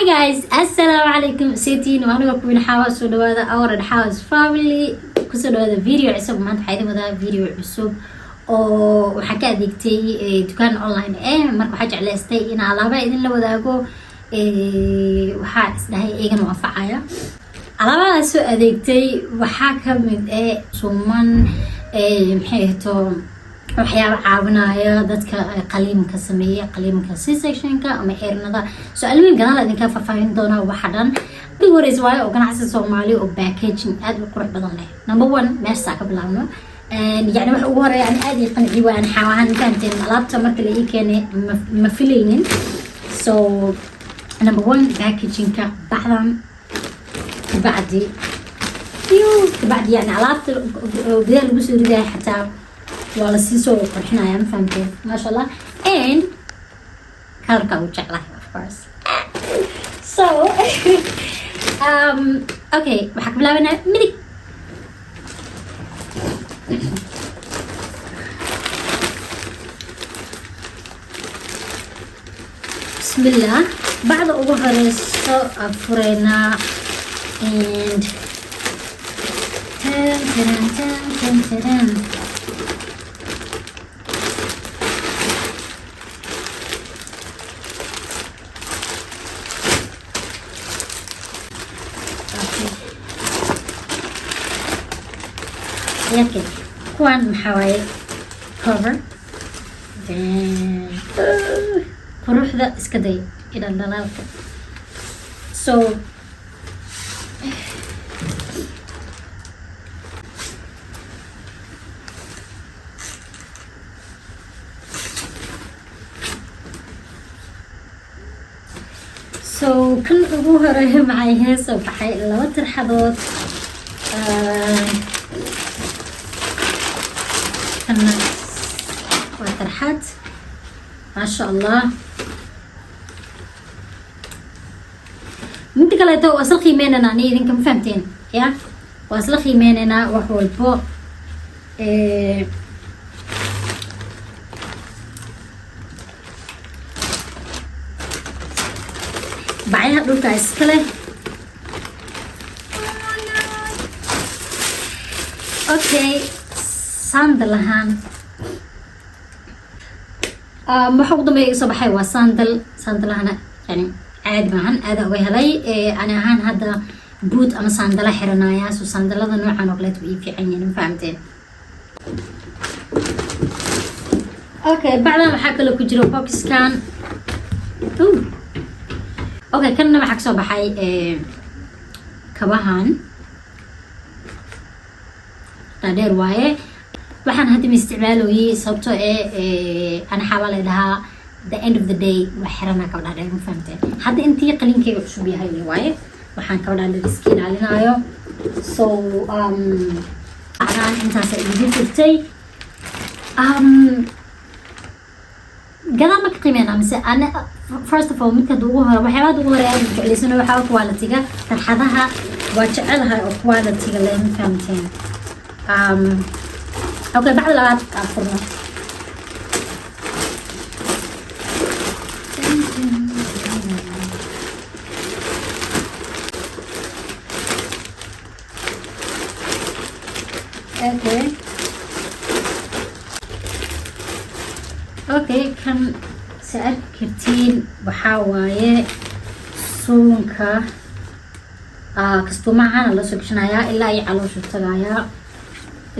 guys, assalamu alaikum. Sitting وانا كوين حواس ودوادا اور حواس family كسر هذا فيديو عصب ما انت حيدي هذا فيديو عصب oo waxa ka adeegtay dukaan online marka waxa jeclaystay in alaaba idin la wadaago waxa isdahay eegan waafacaya alaabada soo adeegtay waxa kamid suuman maxayto waxyaabo caawinaya dadka qaliimka sameeya qaliimka C-sectionka ama eernada su'aalaha ganaal idinka faahfaahin doona waxa dhan big worries waayo oo ganacsi Soomaali oo packaging aad u qurux badan leh number 1 meesha ka bilaabno يعني waxa ugu horeeya aan aad qanci waan xawaan kanteen alaabta marka la keenay ma filaynin so number 1 packaging ka baxdan بعد يعني alaabta gudaha lagu soo riday xataa waa la sii soo qurxinaya ma fahamteen ma sha Allah and kalka u jeclahay of course so okay waxa ka bilaabana midig بسم الله بعد أظهر أفرنا and تن ياكل كوان محاوي cover قروح ذا اسكدي إلى اللالك so كل أبوها رايح معي هسه وبحي لو ترحضت كنا وترحت ما شاء الله انت كلا تو وصل خيماننا ني يمكن فهمتين يا وصل خيماننا وحو البو بعيها دولكا اسكله اوكي ساندلهان محو دمي صباحي وساندل ساندلهان يعني عادي معهن هذا وهلي انا هان هذا بوت اما ساندلا حرنايا سو ساندلada noocan oo kale tii fiican yihiin fahamteen okay بعدها waxa kale ku jiro box kan okay kanna waxa soo baxay kabahan tadeer waaye waxaan hadda isticmaalooyay sababtoo aan xawaaladaha the end of the day waxirana ka wadaadhay ma fahamteen hadda intii qalinkeyga cusub yahay waaye waxaan ka wadaadhay iskiin alinayo so aan intaas idin jirtay gadaal ma ka qiimeynaa mise ana first of all midka ugu hore waxyaabada ugu hore aan jeclaysano waxa quality-ga tarxadaha waa jecelahay oo quality-ga leh ma fahamteen okay بعد labaad ka furno okay kan saad kartiin waxa waaye suunka kastumahan la soo gashanayaa ilaa ay caloosha tagayaa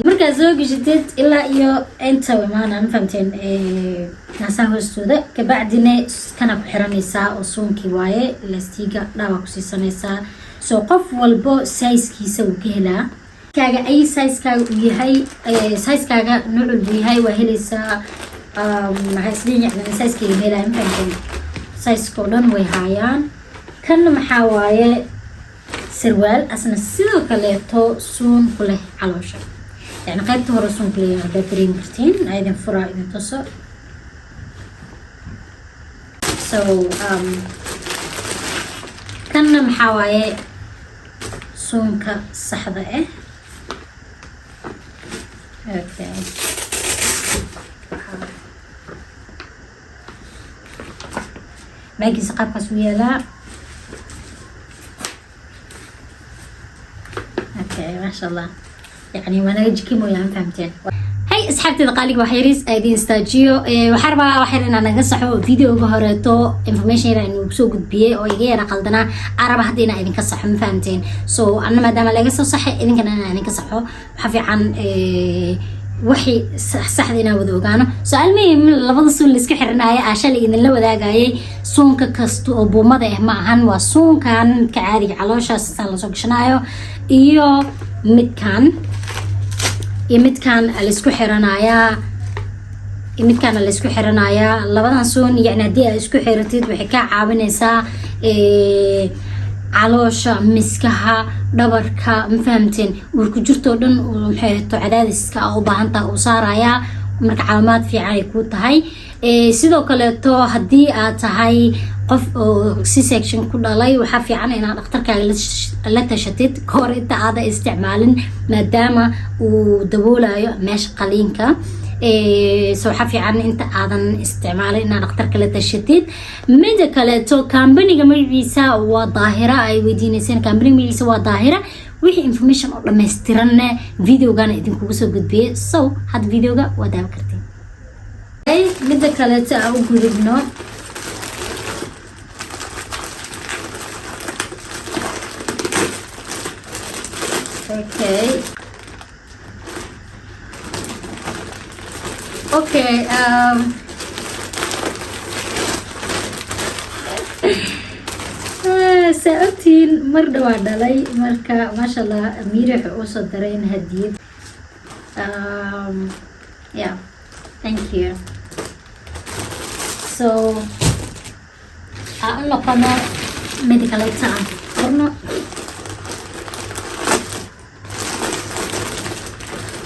marka soo gashitid ilaa iyo inta wamaana fahamteen naasaha hoostooda ka bacdina kana ku xiranaysaa oo suunkii waaye elastiga dhawa ku siisanaysaa soo qof walbo size-kiisa uu ka helaa kaaga ay size-kaaga uu yahay size-kaaga nooc uu yahay waa helaysaa maxay isleeyihiin yani size-kaaga helaa fahamteen size-ko dhan way haayaan kanna maxaa waaye sirwaal asna sidoo kaleeto suun ku leh caloosha يعني قيبته رسوم كلي هذا كريم كرتين أيضا فرع إذا تصل so كنا محاوية سونك صحبة okay باقي سقاب كسوية لا اوكي ما شاء الله يعني وانا اجي كيمو يعني فهمتين. هاي اسحبتي دقاليق وحيريس ايدين استاجيو وحربا وحير ان انا قصحو فيديو هوريتو انفورميشن انو سو غدبيه او iga yara qaldana araba hadina idin ka saxo ma fahanteen so anna maadaama laga soo saxay idinkana aan ka saxo waxa fiican waxi saxdina wada ogaano su'aal muhiim labada suun la iska xirnaayo aashali idin la wadaagayay suunka kasto oo buumada ah ma ahan waa suunkan ka caadiga calooshaas san la soo gashanayo iyo midkan la isku xiranayaa labadan suun yani hadii ay isku xiratid waxay ka caawinaysaa caloosha miskaha dhabarka ma fahamteen urku jirto dhan maxay to cadaadiska u baahan tahay u saaraya marka calaamad fiican ay ku tahay sidoo kale to hadii aad tahay qof oo C-section ku dhalay waxa fiican inaad dhakhtarkaaga la tashatid koor inta aad isticmaalin maadaama uu daboolayo meesha qaliinka soo waxa fiican inta aadan isticmaalin inaad dhakhtarka la tashatid mid kale to company-ga magaciisa waa daahira ay weydiinaysan company magaciisa waa daahira wixii information oo dhameystiran videogan idin kugu soo gudbiyay so had videoga waa daawa karteen mid kale ta u gudubno okay سألتين مرة واحدة لي مركا ما شاء الله أميرة حقوصة درين هديد yeah thank you so أقول لك أنا medical exam قرنا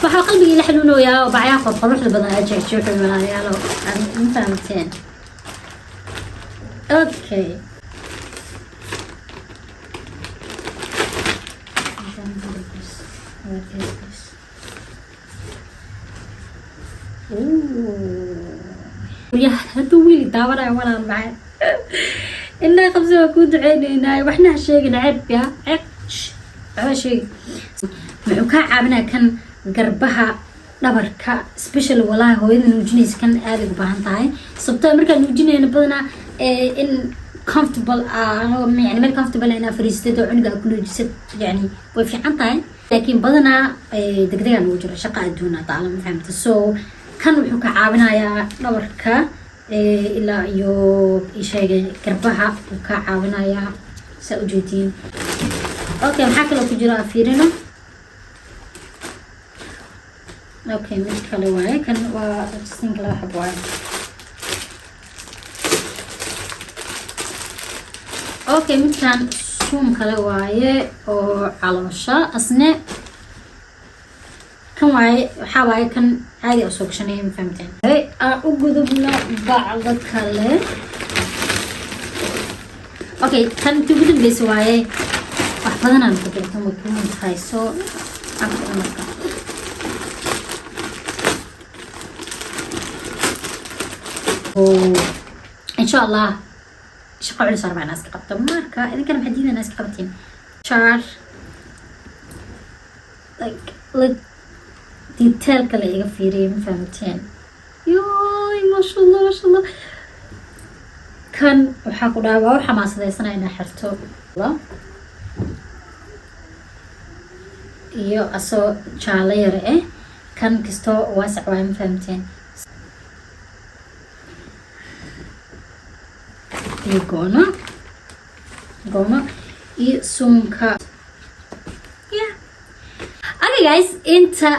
waxaa qalbiga ila xanuunaya oo bacyaa qodqodoxda badan ay jeexjeexay walaalayaal aan fahamteen okay يا هذا ويلي داورا ولا معي إننا خمسة وكود عينينا وإحنا هالشيء نعب يا عش شيء معوكا عابنا كان قربها dhabarka special walahi hooyada nuujinaysa kan aad ugu baahan tahay sababtoo marka nuujinayna badana in comfortable yani meel comfortable ina fariistay oo cunuga ku nuujisad yani way fiican tahay laakiin badana degdeg aan ugu jiro shaqo adduuna taala ma fahamta so kan wuxuu ka caawinayaa dhabarka ilaa iyo isheegay garbaha uu ka caawinayaa sa u jeedin okay maxaa kale ku jira fiirino okay mid kale waaye kan waa single hab waaye okay midkan suum kale waaye oo caloosha asne kan waaye waxa waaye kan caadi oo soo gashanay ma fahamteen u gudubna bacda kale okay kan tugudubeysa waaye wax badan aan ku jirto ma ku hayso afka marka إن شاء الله شقة على صار مع ناس كقبطة ماركة إذا كان محددين ناس كقبطين شعر like detail كله يغفيرين فهمتين يوي ما شاء الله ما شاء الله كان وحاكو دابا وحماسة دي سنة إنا حرتو iyo asoo jaale yare kan kasto waasac waa ma fahamteen iyo goono iyo suunka yeah okay guys inta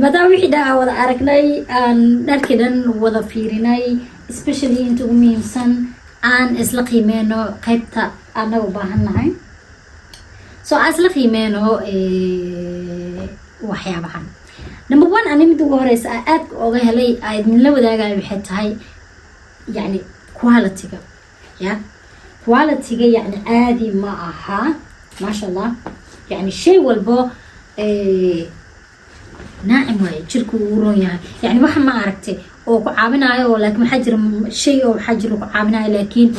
maadaama wixii dhaa wada aragnay aan dharkii dhan wada fiirinay especially inta ugu muhiimsan aan isla qiimeyno qaybta anaga u baahan nahay so asla qiimeyno waxyaabahan number 1 ani mid ugu horeysa aad uga helay idin la wadaagayo waxay tahay yani quality-ga ya quality-ga yani aadi ma aha ma sha Allah yani shay walbo naacim way jirku uu roon yahay yani waxa ma aragtay oo ku caawinayo laakiin waxa jira shay oo waxa jira ku caawinayo laakiin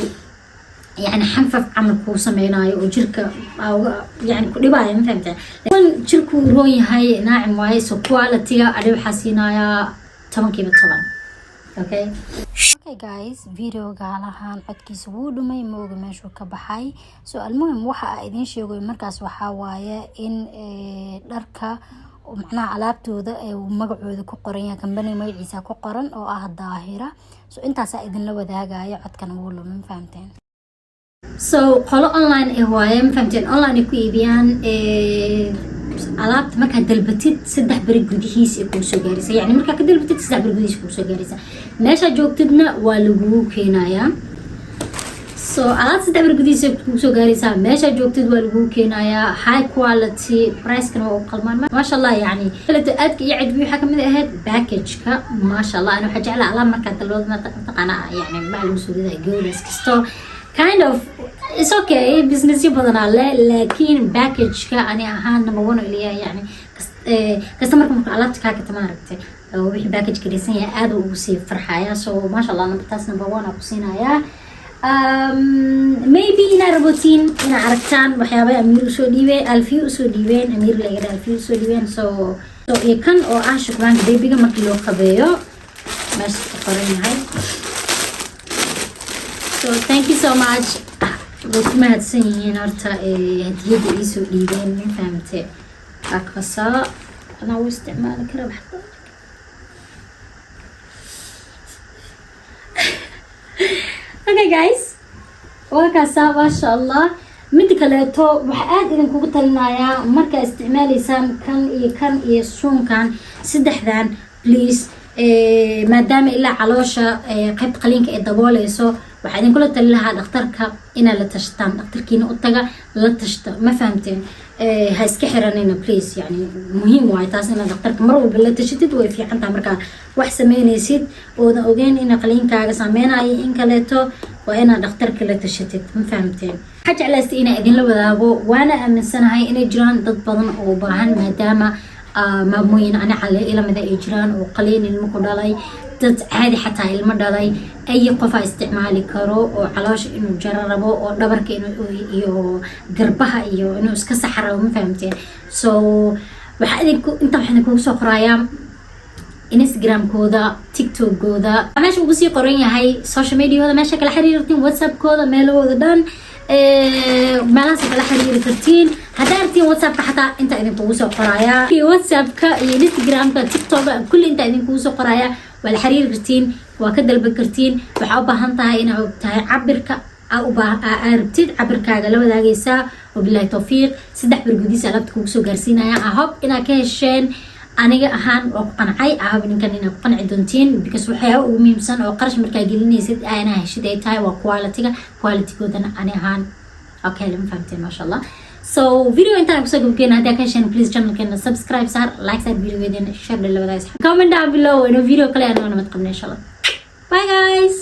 يعني حنفف عمل كو سمينايو وجيرك أو يعني كدبايا ما فهمت لكن جيركو روي هاي ناعم واي سو كواليتيga أديو حسينايا 10 كيبة طبعا okay guys videoga halahan codkiisa wuu dhumay mooga meeshu ka baxay soo almuhim waxa ay idin sheegay markaas waxa waaye in dharka macnaha alaabtooda ee magacooda ku qoran yahay company magaciisa ku qoran oo ah Daahira soo intaas ay idin la wadaagaya codkan wuu lumin fahamteen so qolo online waaye ma fahamteen online ku iibiyaan alaabta marka dalbatid 3 bari gudihiisa ku soo gaaraysa yani marka ka dalbatid 3 bari gudihiisa ku soo gaaraysa meesha joogtidna waa lagu keenayaa so alaabta 3 bari gudihiisa ku soo gaaraysa meesha joogtid waa lagu keenayaa high quality price kana oo qalmaan ma sha Allah yani kala aadka iyo cid waxa kamid ahayd package ka ma sha Allah ana waxa jeclaa alaab marka dalbadna taqana yani macluum suuqada goodas kasto kind of it's okay business badan ale laakiin package ka ani ahaan number 1 iliya yani customer marka alaabta ka tamaragtay oo wixii package ka dhisan yahay aad ugu sii farxaya so ma sha Allah taas number 1 ku siinaya maybe ina robotin ina aragtaan waxyaabo Amir soo dhiibay Alfi soo dhiibeen Amir leeyahay Alfi soo dhiibeen so kan oo ah shukran babyga markii loo qabeeyo meesha ku qoran yahay so thank you so much وكما هتسيين هرتا هدية إيسو إيبين من فهمتي أكبسا أنا واستعمال كرا بحطة okay guys وكاسا ما شاء الله مدك لاتو وحقاد إذن كوكو تلنايا مركا استعمالي سام كان سون كان سدحدان بليز maadaama ilaa caloosha qayb qaliinka ee dabooleyso waxa idin kula tali lahaa dhakhtarka ina la tashtaan dhakhtarkiina u taga la tashta ma fahamteen ha iska xiranayna please yani muhiim waa taas in dhakhtarka mar walba la tashatid way fiican tahay marka wax sameynaysid oo ogeyn in qaliinkaaga saameynayo in kaleeto waa ina dhakhtarka la tashatid ma fahamteen waxa jeclaystay ina idin la wadaago waana aaminsanahay inay jiraan dad badan oo baahan maadaama maamooyin ana xalay ila mid ay jiraan oo qaliin ilmo ku dhalay dad caadi xataa ilmo dhalay ay qof isticmaali karo oo caloosha inuu jararabo oo dhabarka inuu iyo garbaha iyo inuu iska saxaro ma fahamteen so waxa waxaan ku soo qorayaa Instagram kooda TikTok kooda meesha ugu sii qoran yahay social media kooda meesha kala xiriirtiin WhatsApp kooda meelahooda dhan مالان سكلا حريري كرتين هدارتين واتساب حتى انت اذن كوسو قرايا في واتساب كا انستغرام كا تيك توك كل انت اذن كوسو قرايا ولا حريري كرتين وكدل بكرتين waxa u baahan tahay in aad tahay cabirka arabtid cabirkaaga la wadaagaysa wabillahi tawfiiq 3 bargudiis alaabta kugu soo gaarsiinaya I hope ina ka hesheen aniga ahaan oo qancay ahab ninkan ina qanci doontiin because waxa ugu muhiimsan oo qarash marka gelinaysid ayna heshid ay tahay waa quality goodana ani ahaan okay lama fahamteen ma sha Allah so video inta ku soo gabagabeyna haddii ka hesheen please channel keena subscribe sar like sar video weedina share la wadaag comment down below in video kale aan nabad qabnaa insha Allah bye guys